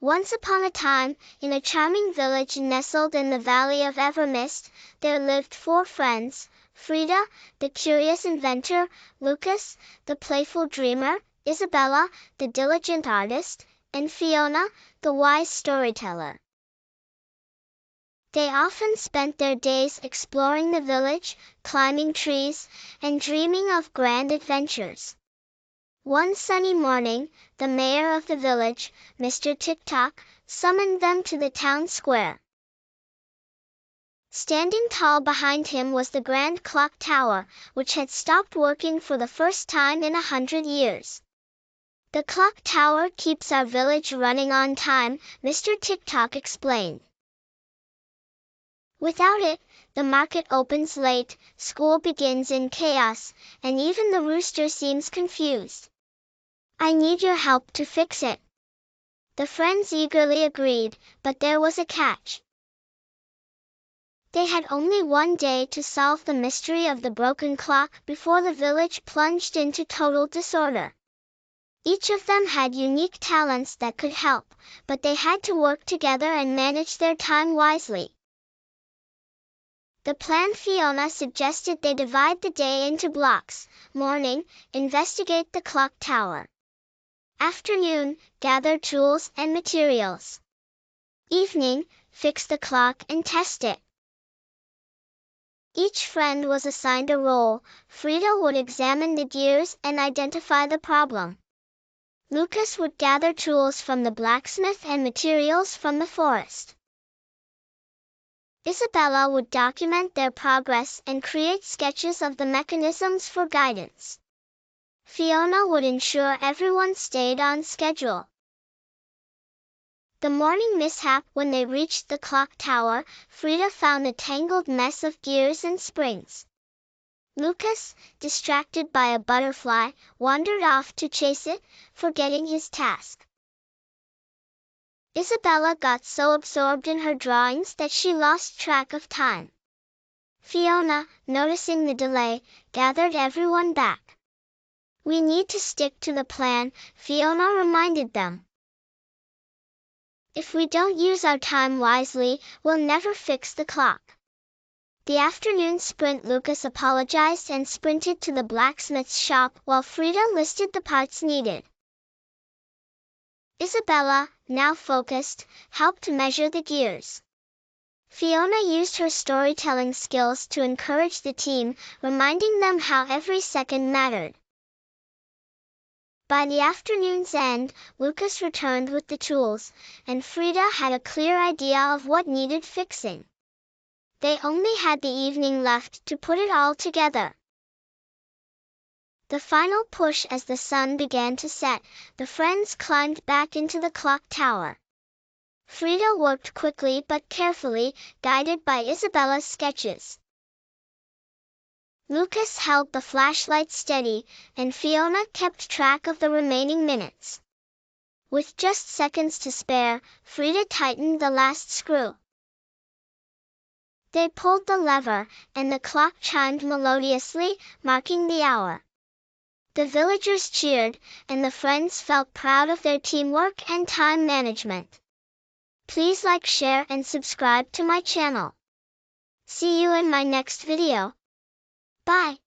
Once upon a time, in a charming village nestled in the valley of Evermist, there lived 4 friends: Freda, the curious inventor; Lucas, the playful dreamer; Isabella, the diligent artist; and Fiona, the wise storyteller. They often spent their days exploring the village, climbing trees, and dreaming of grand adventures. One sunny morning, the mayor of the village, Mr. Tick-Tock, summoned them to the town square. Standing tall behind him was the grand clock tower, which had stopped working for the first time in 100 years. "The clock tower keeps our village running on time," Mr. Tick-Tock explained. "Without it, the market opens late, school begins in chaos, and even the rooster seems confused. I need your help to fix it." The friends eagerly agreed, but there was a catch. They had only one day to solve the mystery of the broken clock before the village plunged into total disorder. Each of them had unique talents that could help, but they had to work together and manage their time wisely. The plan: Fiona suggested they divide the day into blocks. Morning, investigate the clock tower. Afternoon, gather tools and materials. Evening, fix the clock and test it. Each friend was assigned a role. Freda would examine the gears and identify the problem. Lucas would gather tools from the blacksmith and materials from the forest. Isabella would document their progress and create sketches of the mechanisms for guidance. Fiona would ensure everyone stayed on schedule. The morning mishap: when they reached the clock tower, Freda found a tangled mess of gears and springs. Lucas, distracted by a butterfly, wandered off to chase it, forgetting his task. Isabella got so absorbed in her drawings that she lost track of time. Fiona, noticing the delay, gathered everyone back. "We need to stick to the plan," Fiona reminded them. "If we don't use our time wisely, we'll never fix the clock." The afternoon sprint: Lucas apologized and sprinted to the blacksmith's shop while Freda listed the parts needed. Isabella, now focused, helped measure the gears. Fiona used her storytelling skills to encourage the team, reminding them how every second mattered. By the afternoon's end, Lucas returned with the tools, and Freda had a clear idea of what needed fixing. They only had the evening left to put it all together. The final push: as the sun began to set, the friends climbed back into the clock tower. Freda worked quickly but carefully, guided by Isabella's sketches. Lucas held the flashlight steady, and Fiona kept track of the remaining minutes. With just seconds to spare, Freda tightened the last screw. They pulled the lever, and the clock chimed melodiously, marking the hour. The villagers cheered, and the friends felt proud of their teamwork and time management. Please like, share, and subscribe to my channel. See you in my next video. Bye.